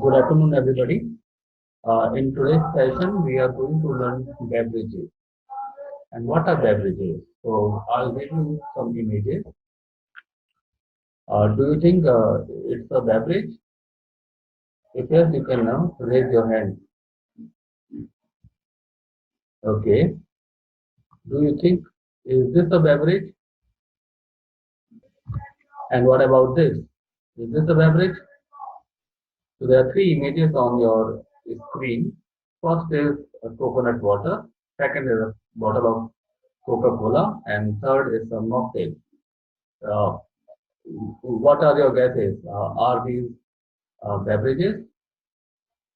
Good afternoon, everybody. In today's session, we are going to learn beverages. And what are beverages? So, I'll give you some images. Do you think it's a beverage? If yes, you can now raise your hand. Okay. Do you think is this a beverage? And what about this? Is this a beverage? So there are three images on your screen. First is coconut water. Second is a bottle of Coca-Cola, and third is a mocktail. Uh, what are your guesses? Are these beverages?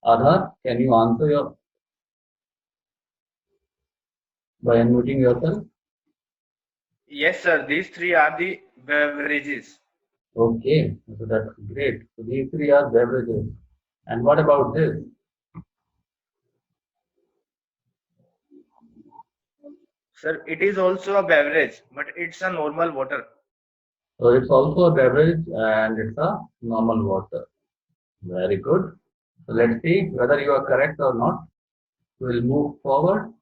Adhar, can you answer your by unmuting yourself? Yes, sir. These three are the beverages. Okay, so that's great. So these three are beverages. And what about this? Sir, it is also a beverage, but it's a normal water. So it's also a beverage and it's a normal water. Very good. So let's see whether you are correct or not. We'll move forward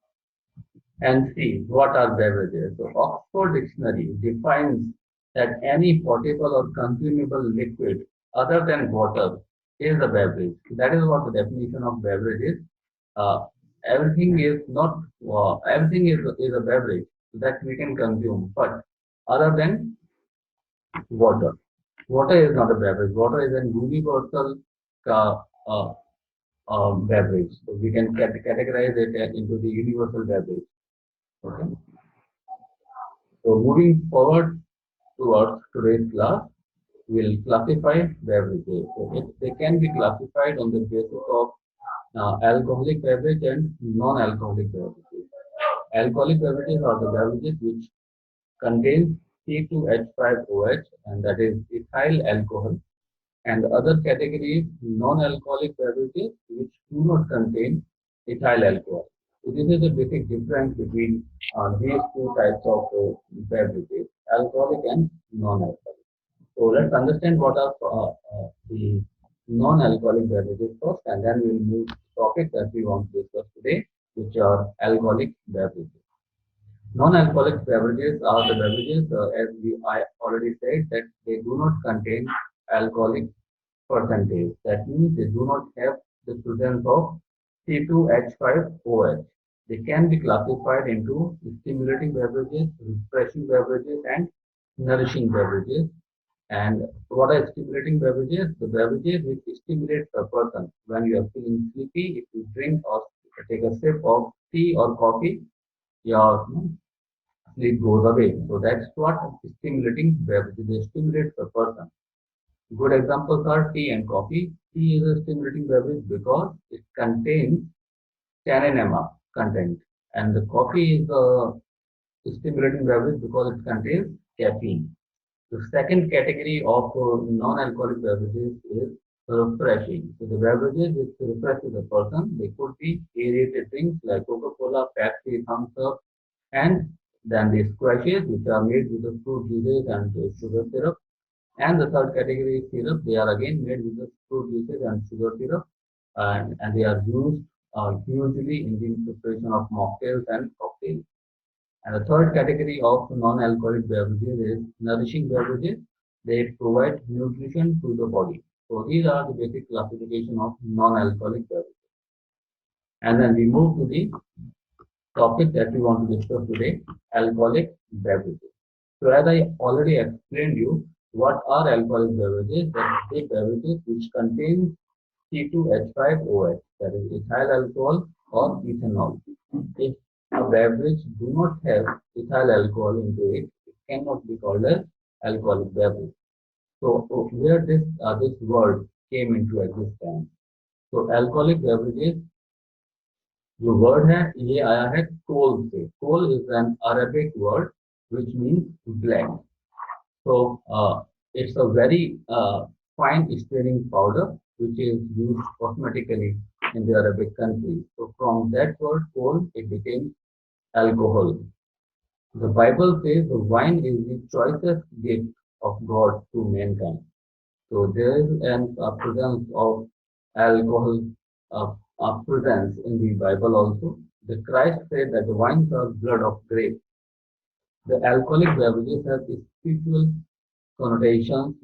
and see what are beverages. So Oxford Dictionary defines that any potable or consumable liquid other than water is a beverage. That is what the definition of beverage is. Uh, everything is not everything is a beverage that we can consume, but other than water. Water is not a beverage. Water is an universal uh, uh, beverage. So we can categorize it into the universal beverage. Okay. So moving forward towards today's class, we'll classify beverages. So they can be classified on the basis of alcoholic beverage and non-alcoholic beverages. Alcoholic beverages are the beverages which contain C2H5OH, and that is ethyl alcohol. And the other category is non-alcoholic beverages which do not contain ethyl alcohol. So this is the basic difference between these two types of beverages, alcoholic and non-alcoholic. So let's understand what are the non-alcoholic beverages first, and then we'll move to the topic that we want to discuss today, which are alcoholic beverages. Non-alcoholic beverages are the beverages, I already said, that they do not contain alcoholic percentage. That means they do not have the presence of C2H5OH. They can be classified into stimulating beverages, refreshing beverages, and nourishing beverages. And what are stimulating beverages? The beverages which stimulate a person. When you are feeling sleepy, if you drink or take a sip of tea or coffee, your sleep goes away. So that's what stimulating beverages. They stimulate the person. Good examples are tea and coffee. Tea is a stimulating beverage because it contains tannin content, and the coffee is a stimulating beverage because it contains caffeine. The second category of non-alcoholic beverages is refreshing. So the beverages which refresh the person, they could be aerated drinks like Coca-Cola, Pepsi, Thumbs Up, and then the squashes which are made with the fruit juices and sugar syrup. And the third category is syrup. They are again made with the fruit juices and sugar syrup, and they are used hugely in the preparation of mocktails and cocktails. And the third category of non-alcoholic beverages is nourishing beverages. They provide nutrition to the body. So these are the basic classification of non-alcoholic beverages. And then we move to the topic that we want to discuss today, alcoholic beverages. So as I already explained you, what are alcoholic beverages? That is the beverages which contain C2H5OH, that is ethyl alcohol or ethanol. If a beverage do not have ethyl alcohol into it, it cannot be called as alcoholic beverage. So where this word came into existence. So alcoholic beverages जो word है ये आया है कोल से. Kohl is an Arabic word which means black. So it's a very fine stirring powder which is used cosmetically in the Arabic countries. So from that word kohl it became alcohol. The Bible says the wine is the choicest gift of God to mankind. So there is an presence of alcohol presence in the Bible also. The Christ said that the wines are blood of grape. The alcoholic beverages have spiritual connotations,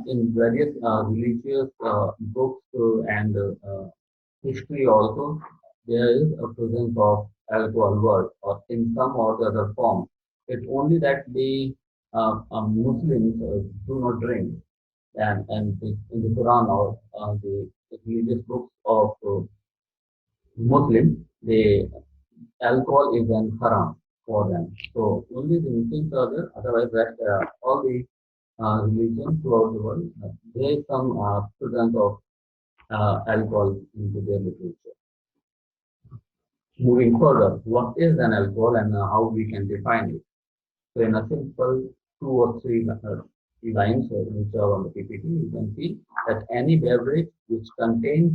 in various religious books history also. There is a presence of alcohol word or in some or the other form. It's only that the Muslims do not drink, and in the Quran or the religious books of Muslims, the alcohol is an haram for them. So only the Muslims are there. Otherwise, that all the religions throughout the world, there is some presence of alcohol into their literature. Moving further, what is an alcohol and how we can define it? So in a simple 2 or 3 lines which are on the PPT, you can see that any beverage which contains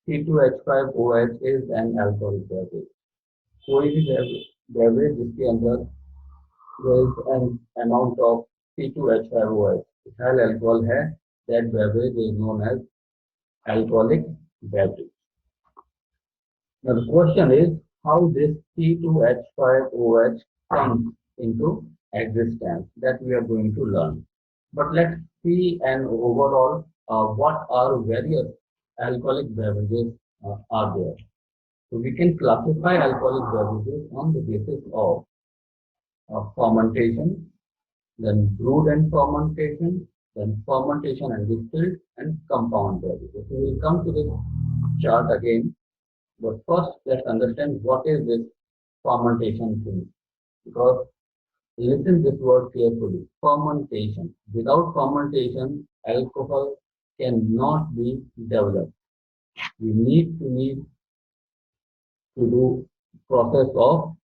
C2H5OH is an alcoholic beverage. कोई भी beverage जिसके अंदर there is an amount of C2H5OH, ethyl alcohol है, that beverage is known as alcoholic beverage. Now the question is how this C2H5OH comes into existence, that we are going to learn. But let's see an overall what are various alcoholic beverages are there. So we can classify alcoholic beverages on the basis of fermentation, then brewed and fermentation, then fermentation and distilled, and compound beverages. So we'll come to this chart again. But first, let's understand what is this fermentation thing. Because listen this word carefully. Fermentation. Without fermentation, alcohol cannot be developed. We need to do process of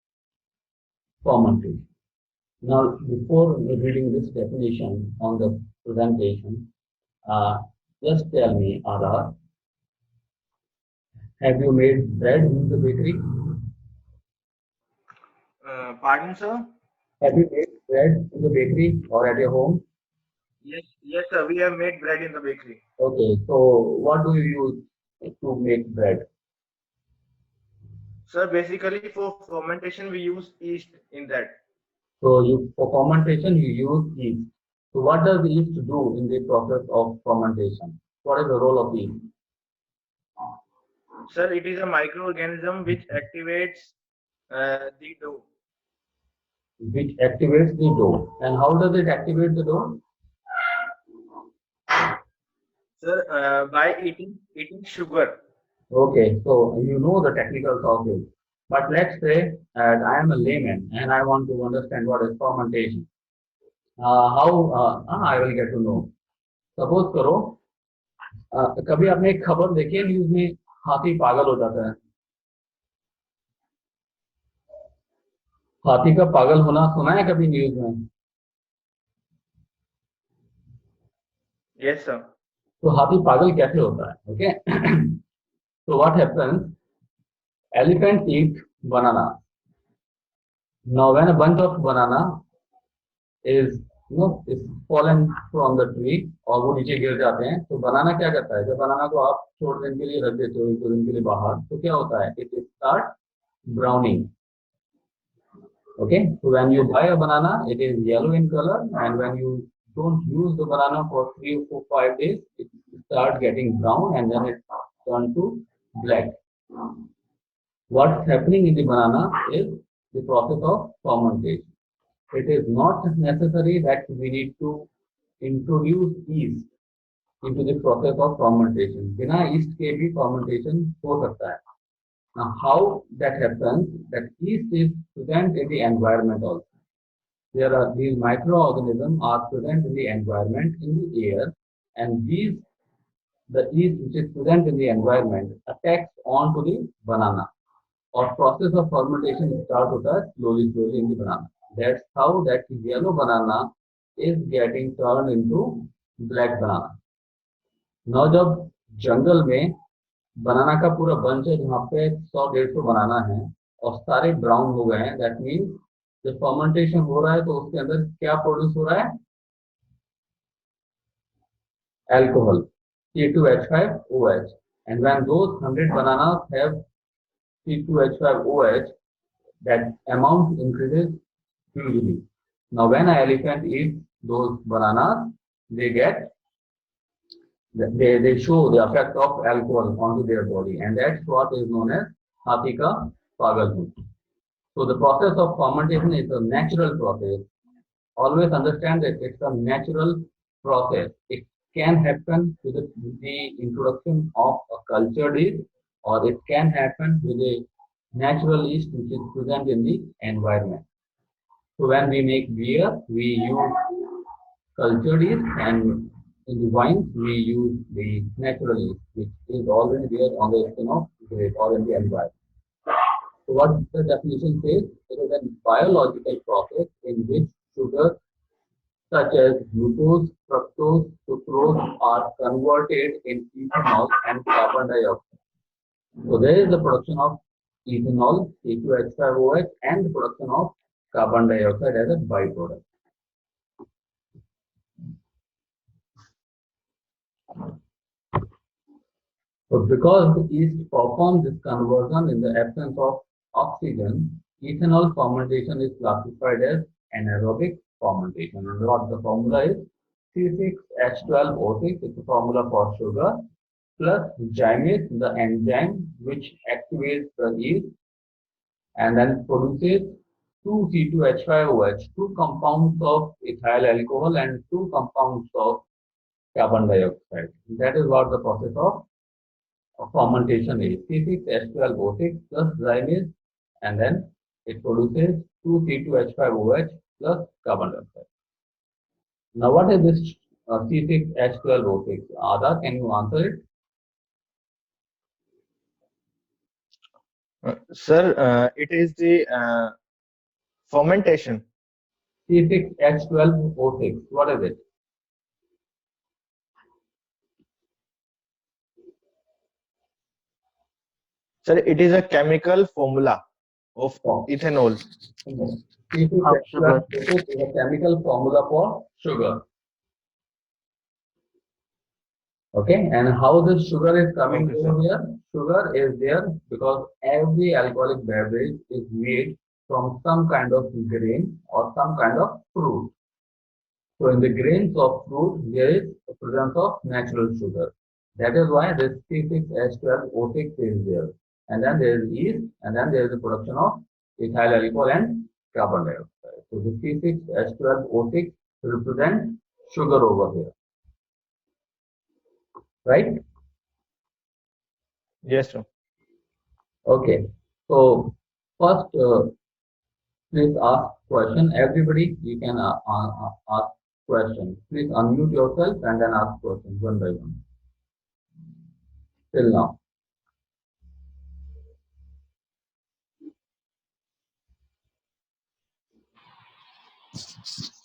fermentation. Now, before reading this definition on the presentation, just tell me, RR, have you made bread in the bakery? Pardon, sir? Have you made bread in the bakery or at your home? Yes, sir. We have made bread in the bakery. Okay, so what do you use to make bread? Sir, basically for fermentation we use yeast in that. So for fermentation you use yeast. So what does yeast do in the process of fermentation? What is the role of yeast? Sir, it is a microorganism which activates the dough. Which activates the dough. And how does it activate the dough? Sir, by eating sugar. Okay, so you know the technicals of it. But let's say I am a layman and I want to understand what is fermentation. I will get to know. Suppose करो कभी आपने एक खबर देखी है news में, हाथी पागल हो जाता है. हाथी का पागल होना सुना है कभी न्यूज में? Yes, sir. तो हाथी पागल कैसे होता है? Okay. So what happens? Elephants eat banana. Now when a bunch of banana is fallen from the tree और वो नीचे गिर जाते हैं, तो बनाना क्या करता है? जब बनाना को आप थोड़े दिन के लिए रख देते हो, 1-2 दिन के लिए बाहर, तो क्या होता है? It start browning. Okay, so when you buy a banana, it is yellow in color, and when you don't use the banana for 3 or 4, 5 days, it starts getting brown and then it turns to black. What's happening in the banana is the process of fermentation. It is not necessary that we need to introduce yeast into the process of fermentation. बिना yeast के भी fermentation हो सकता है. Now, how that happens? That yeast is present in the environment also. There are these microorganisms are present in the environment, in the air, and the yeast which is present in the environment attacks onto the banana. Or process of fermentation starts with us slowly in the banana. That's how that yellow banana is getting turned into black banana. Now, जब जंगल में बनाना का पूरा bunch है जहाँ पे 100-150 बनाना है और सारे ब्राउन हो गए हैं, दैट मीन्स जब फर्मेंटेशन हो रहा है तो उसके अंदर क्या प्रोड्यूस हो रहा है? Alcohol, C2H5OH. And when those 100 bananas have C2H5OH, that amount increases hugely. Now, when an elephant eats those bananas, they show the effect of alcohol onto their body, and that's what is known as Hathi ka pagalpun. So the process of fermentation is a natural process. Always understand that it's a natural process. It can happen with the introduction of a cultured yeast, or it can happen with a natural yeast which is present in the environment. So when we make beer, we use cultured yeast, and in the wines we use the natural yeast, which is already there on the skin of grape or in the environment. So what the definition says, it is a biological process in which sugar such as glucose, fructose, sucrose are converted in ethanol and carbon dioxide. So there is the production of ethanol, C2H5OH, and the production of carbon dioxide as a byproduct. So because the yeast performs this conversion in the absence of oxygen, ethanol fermentation is classified as anaerobic fermentation. And what the formula is? C6H12O6 is the formula for sugar, plus zymase, the enzyme which activates the yeast and then produces 2C2H5OH, two compounds of ethyl alcohol and two compounds of carbon dioxide. That is what the process of fermentation is. C6H12O6 plus zymase, and then it produces 2C2H5OH plus carbon dioxide. Now, what is this C6H12O6? Ada, can you answer it? Sir, it is the fermentation. C6H12O6, what is it? Sir, it is a chemical formula of ethanol. C6H12O6 is a chemical formula for sugar. Okay, and how this sugar is coming over here? Sugar is there because every alcoholic beverage is made from some kind of grain or some kind of fruit. So in the grains of fruit, there is a presence of natural sugar. That is why this C6H12O6 is there. And then there is yeast, and then there is the production of ethyl alcohol and carbon dioxide. So the C6H12O6 represents sugar over here. Right? Yes, sir. Okay. So first, please ask question. Everybody, you can ask questions. Please unmute yourself and then ask questions one by one. Till now.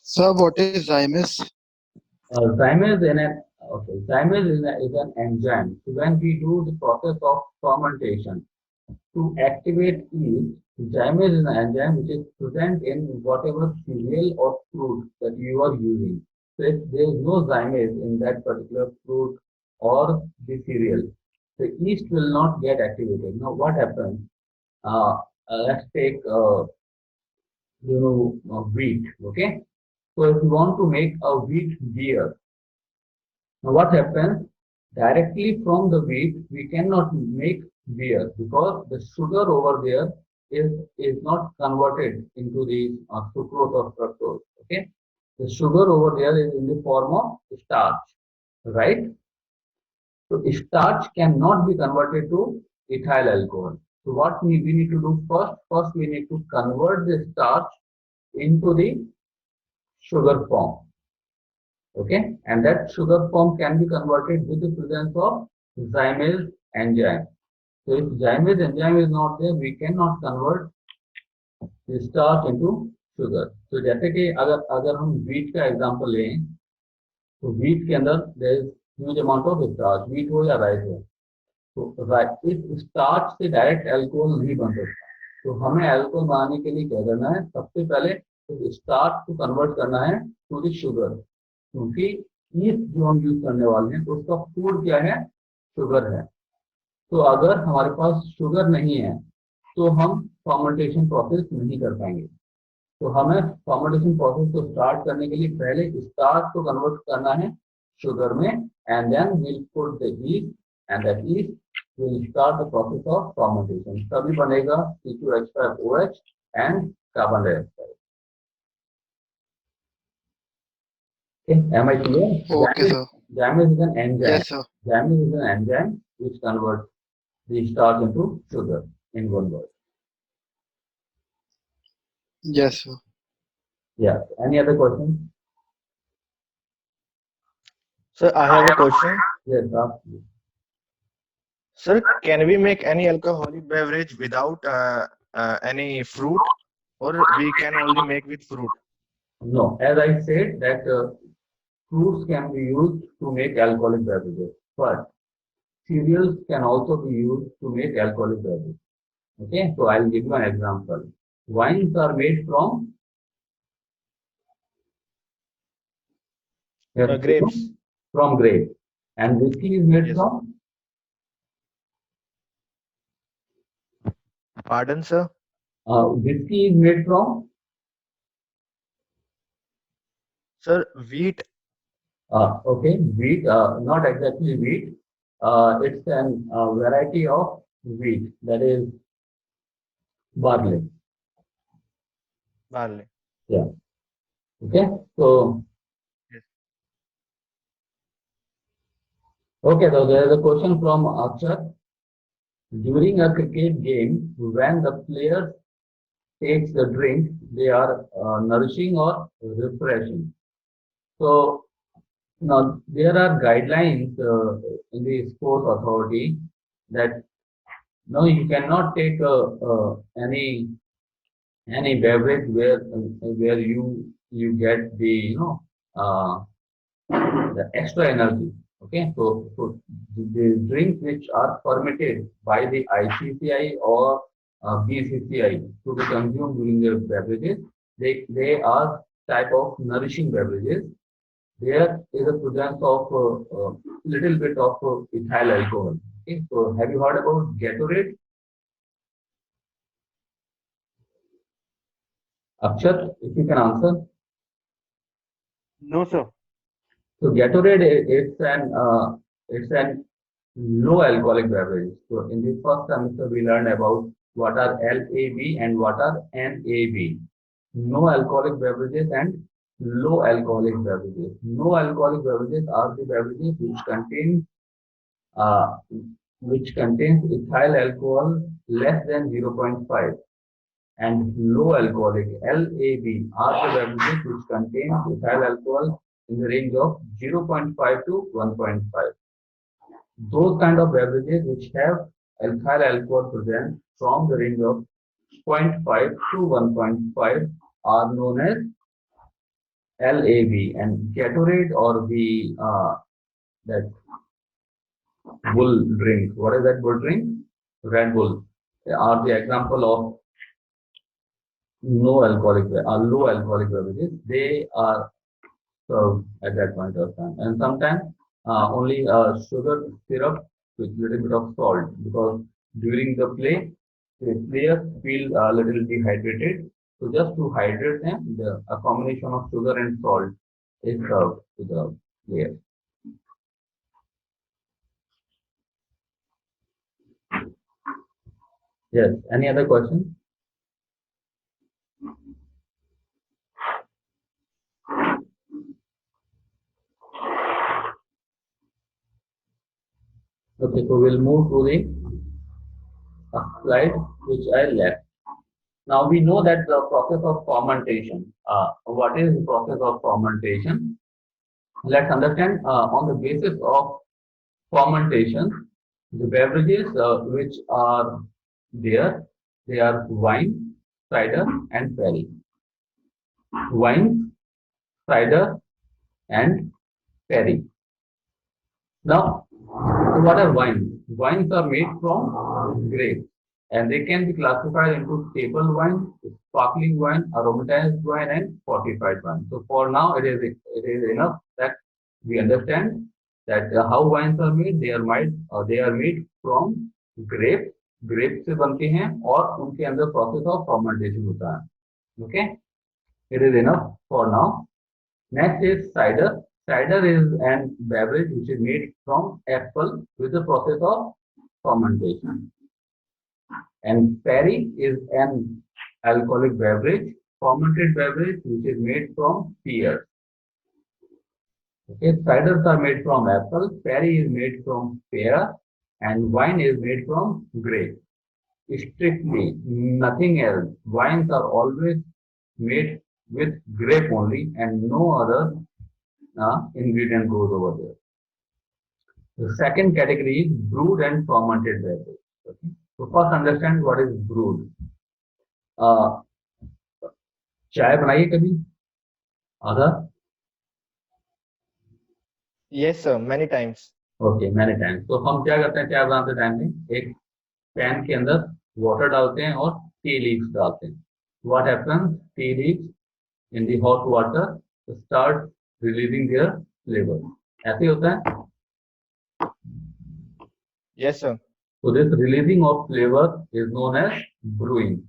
Sir, what is zymase? Zymase is an enzyme. So when we do the process of fermentation to activate yeast, zymase is an enzyme which is present in whatever cereal or fruit that you are using. So if there is no zymase in that particular fruit or the cereal, the yeast will not get activated. Now what happens? Let's take wheat. Okay. So if you want to make a wheat beer, now what happens? Directly from the wheat, we cannot make beer because the sugar over there is not converted into the sucrose or fructose. Okay, the sugar over there is in the form of starch, right? So starch cannot be converted to ethyl alcohol. So what we need to do first? First, we need to convert the starch into the sugar form. Okay, and that sugar form can be converted with the presence of zymase enzyme. So if zymase enzyme is not there, we cannot convert the starch into sugar. So जैसे कि अगर हम wheat का example लें, तो wheat के अंदर there is huge amount of starch, wheat हो या rice हो, तो इस starch से direct alcohol नहीं बन सकता. तो हमें alcohol बनाने के लिए क्या करना है? सबसे पहले starch को convert करना है to the sugar. क्योंकि ईस्ट जो हम यूज करने वाले हैं तो उसका फूड क्या है? शुगर है. तो अगर हमारे पास शुगर नहीं है तो हम फर्मेंटेशन प्रोसेस नहीं कर पाएंगे। तो हमें फर्मेंटेशन प्रोसेस को स्टार्ट करने के लिए पहले स्टार्च को कन्वर्ट करना है शुगर में, and then will put the yeast, and that yeast will start the process of fermentation. तभी बनेगा C2H5OH and carbon dioxide. Am I clear? Okay, sir. Gamase is an enzyme. Yes, sir. Gamase is an enzyme which converts the starch into sugar in one word. Yes, sir. Yeah. Any other questions? Sir, I have a question. Yes, ask please. Sir, can we make any alcoholic beverage without any fruit, or we can only make with fruit? No, as I said that fruits can be used to make alcoholic beverages, but cereals can also be used to make alcoholic beverages. Okay, so I'll give you an example. Wines are made from Grapes. From grapes, and whiskey is made Yes. from Pardon, sir? whiskey is made from Sir, wheat. okay, wheat, not exactly wheat. It's an variety of wheat, that is barley. Barley. Yeah. Okay. So Yes. okay. So there is a question from Akshat. During a cricket game, when the player takes the drink, they are nourishing or refreshing. So now there are guidelines in the sports authority that no, you cannot take any beverage where you get the the extra energy. Okay, so the drinks which are permitted by the ICCI or BCCI to be consumed during the beverages, they are type of nourishing beverages. There is a presence of little bit of ethyl alcohol. Okay, so have you heard about Gatorade? Akshat, if you can answer. No, sir. So Gatorade it's an low alcoholic beverage. So in the first semester we learned about what are LAB and what are NAB. No alcoholic beverages and low alcoholic beverages. No alcoholic beverages are the beverages uh, which contains ethyl alcohol less than 0.5, and low alcoholic LAB are the beverages which contain ethyl alcohol in the range of 0.5 to 1.5. Those kind of beverages which have ethyl alcohol present from the range of 0.5 to 1.5 are known as LAB, and Gatorade or the that bull drink. What is that bull drink? Red Bull are the example of low alcoholic beverages. They are served at that point of time, and sometimes only sugar syrup with little bit of salt, because during the play the players feel a little dehydrated. So just to hydrate them, a combination of sugar and salt is served to the player. Yes. Any other question? Okay, so we'll move to the slide which I left. Now we know that the process of fermentation. What is the process of fermentation? Let's understand on the basis of fermentation, the beverages which are there, they are wine, cider, and perry. Wine, cider, and perry. Now, what are wines? Wines are made from grapes, and they can be classified into table wine, sparkling wine, aromatized wine, and fortified wine. So for now, it is enough that we understand that how wines are made. They are made from grape से बनती हैं और उनके अंदर process of fermentation होता है. Okay, it is enough for now. Next is cider. Cider is an beverage which is made from apple with the process of fermentation. And perry is an alcoholic beverage, fermented beverage which is made from pears. Okay, ciders are made from apple, perry is made from pear, and wine is made from grape. Strictly, nothing else. Wines are always made with grape only, and no other ingredient goes over there. The second category is brewed and fermented beverage. Okay? So first understand what is brewed. चाय बनाई है कभी? आधा? Yes, sir. Many times. Okay, many times. तो हम क्या करते हैं चाय बनाते टाइम में एक पैन के अंदर वाटर डालते हैं और टी लीव्स डालते हैं. What happens? Tea leaves in the hot water start releasing their flavor. ऐसे होता है. Yes, sir. So this releasing of flavor is known as brewing.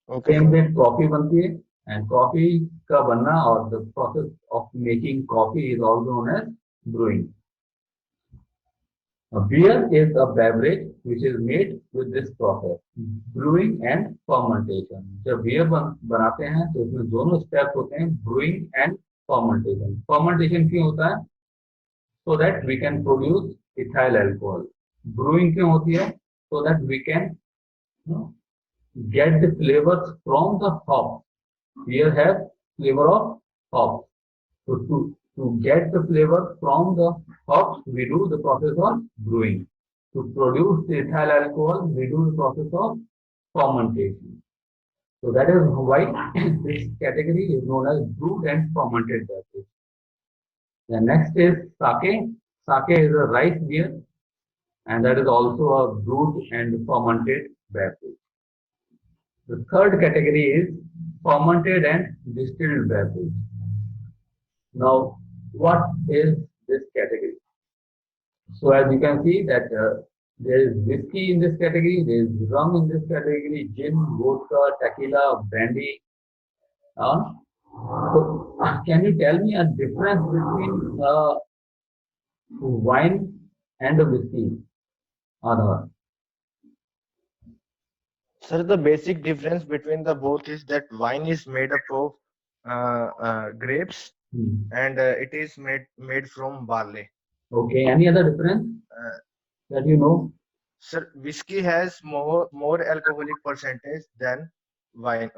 Okay. Same way coffee बनती है, and coffee का बनना और the process of making coffee is also known as brewing. A beer is a beverage which is made with this process, brewing and fermentation. जब beer बनाते हैं तो इसमें दोनों steps होते हैं, brewing and fermentation. Fermentation क्यों होता है? So that we can produce ethyl alcohol. Brewing क्यों होती है? So that we can get the flavors from the hops. Beer has flavor of hops. So to get the flavor from the hops, we do the process of brewing. To produce the ethyl alcohol, we do the process of fermentation. So that is why this category is known as brewed and fermented beverage. The next is sake. Sake is a rice beer, and that is also a brewed and fermented beverage. The third category is fermented and distilled beverage. Now, what is this category? So as you can see that there is whiskey in this category, there is rum in this category, gin, vodka, tequila, brandy. So can you tell me a difference between wine and a whiskey? Adhar. Sir, the basic difference between the both is that wine is made up of grapes and it is made from barley. Okay. Any other difference that you know? Sir, whiskey has more alcoholic percentage than wine.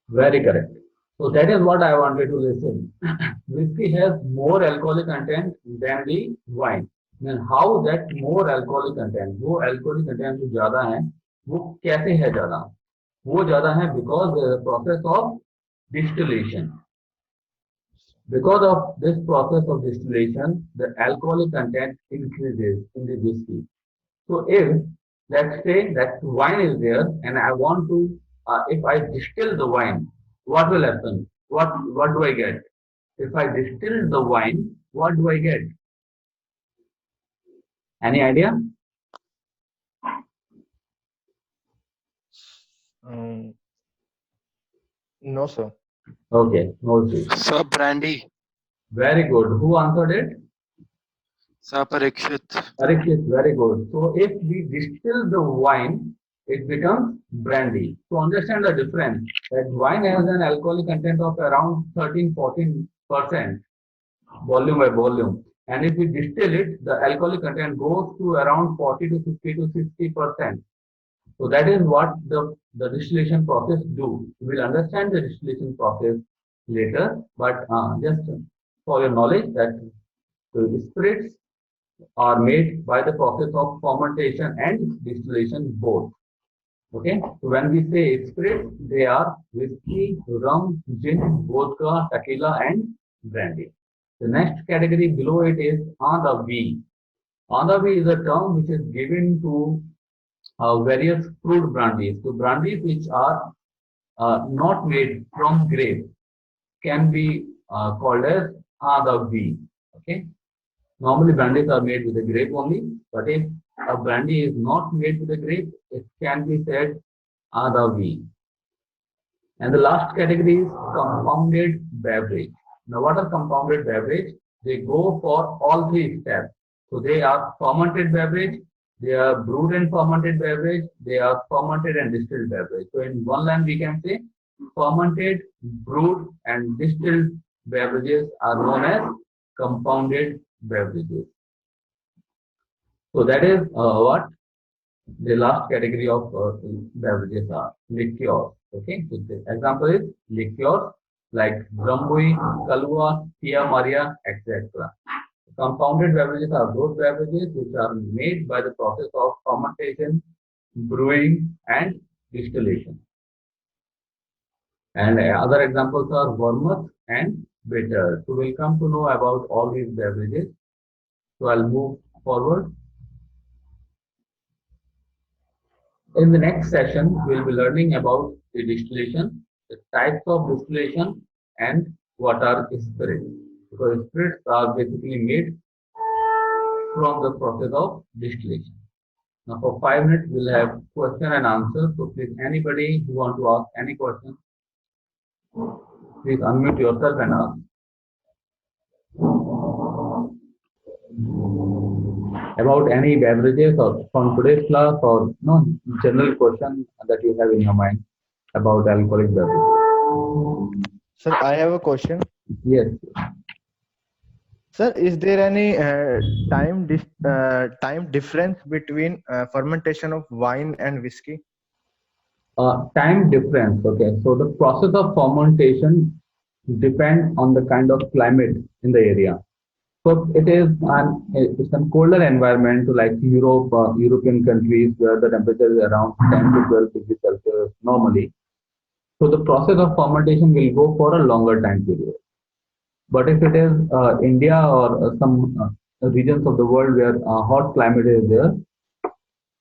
Very correct. So that is what I wanted to listen. Whiskey has more alcoholic content than the wine. Then how that more alcoholic content? वो alcoholic content जो ज़्यादा है, वो कैसे है ज़्यादा? वो ज़्यादा है because there is a process of distillation. Because of this process of distillation, the alcoholic content increases in the whiskey. So if let's say that wine is there and I want to, if I distill the wine, what will happen? What do I get? If I distill the wine, what do I get? Any idea? No, sir. Okay, no issue. Sir, brandy. Very good. Who answered it? Sir, Parikshit. Parikshit, very good. So if we distill the wine, it becomes brandy. To understand the difference, that wine has an alcoholic content of around 13-14% volume by volume. And if we distill it, the alcoholic content goes to around 40 to 50 to 60%. So that is what the distillation process do. We will understand the distillation process later, but just for your knowledge that the spirits are made by the process of fermentation and distillation both. Okay, so when we say spirits, they are whiskey, rum, gin, vodka, tequila, and brandy. The next category below it is Adavi. Adavi is a term which is given to various fruit brandies. So brandies which are not made from grape can be called as Adavi. Okay. Normally brandies are made with the grape only, but if a brandy is not made with the grape, it can be said Adavi. And the last category is compounded beverage. Now, what are compounded beverage? They go for all three steps. So they are fermented beverage, they are brewed and fermented beverage, they are fermented and distilled beverage. So in one line we can say fermented, brewed and distilled beverages are known as compounded beverages. So that is what the last category of beverages are liqueurs. Okay, so the example is liqueurs like Brambui, Kalua, Tia Maria, etc. Compounded beverages are those beverages which are made by the process of fermentation, brewing, and distillation. And other examples are vermouth and bitter. So we'll come to know about all these beverages. So I'll move forward. In the next session, we'll be learning about the distillation, the types of distillation, and what are spirits. Because spirits are basically made from the process of distillation. Now, for 5 minutes, we'll have question and answer. So, please, anybody who want to ask any question, please unmute yourself and ask. About any beverages or from today's class or no general question that you have in your mind about alcoholic beverages. Sir, I have a question. Yes. Sir, is there any time difference between fermentation of wine and whiskey? Time difference. Okay, so the process of fermentation depends on the kind of climate in the area. So it's a colder environment like Europe, European countries where the temperature is around 10 to 12 degrees Celsius normally. So the process of fermentation will go for a longer time period. But if it is India or some regions of the world where hot climate is there,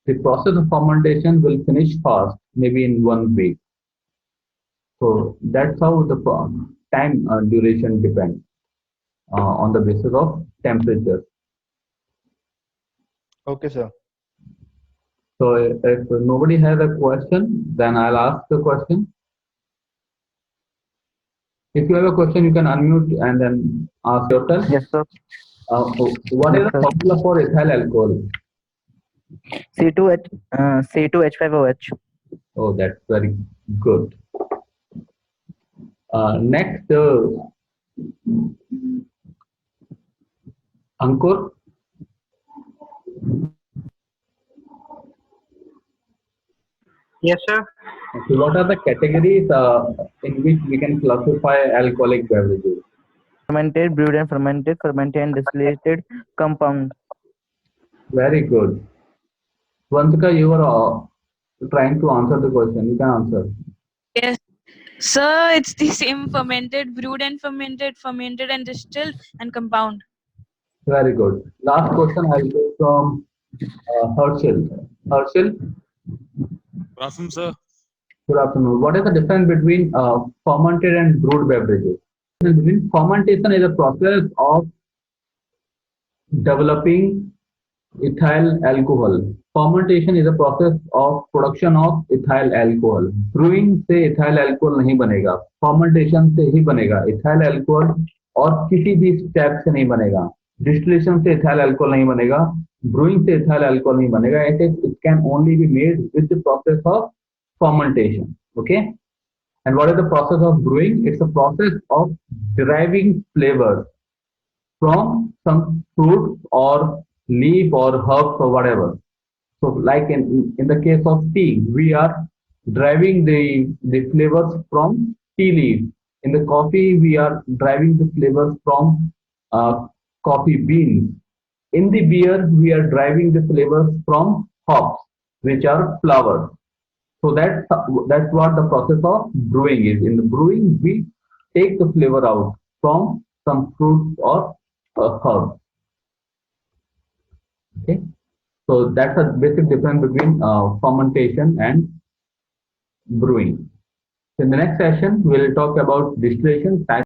the process of fermentation will finish fast, maybe in 1 week. So that's how the time duration depends on the basis of temperature. Okay, sir. So if nobody has a question, then I'll ask the question. If you have a question, you can unmute and then ask yourself. Yes, sir. What is the formula for ethyl alcohol? C2H5OH. Oh, that's very good. Next, Ankur. Yes, sir. So what are the categories in which we can classify alcoholic beverages? Fermented, brewed and fermented, fermented and distillated compound. Very good. Vantika, you were trying to answer the question. You can answer. Yes. Sir, it's the same fermented, brewed and fermented, fermented and distilled, and compound. Very good. Last question I'll go from Harshil. Harshil, Good afternoon, sir. good afternoon. What is the difference between fermented and brewed beverages? Between fermentation is a process of developing ethyl alcohol. Fermentation is a process of production of ethyl alcohol. Brewing से ethyl alcohol नहीं बनेगा. Fermentation से ही बनेगा. Ethyl alcohol और किसी भी step से नहीं बनेगा. Distillation से ethyl alcohol नहीं बनेगा. Brewing से ethyl alcohol नहीं बनेगा. It can only be made with the process of fermentation. Okay. And what is the process of brewing? It's a process of deriving flavors from some fruit or leaf or herbs or whatever. So like in the case of tea, we are deriving the flavors from tea leaf. In the coffee, we are deriving the flavors from coffee beans. In the beer, we are deriving the flavors from hops, which are flowers. So that's what the process of brewing is. In the brewing, we take the flavor out from some fruits or herbs. Okay, so that's a basic difference between fermentation and brewing. In the next session, we'll talk about distillation, types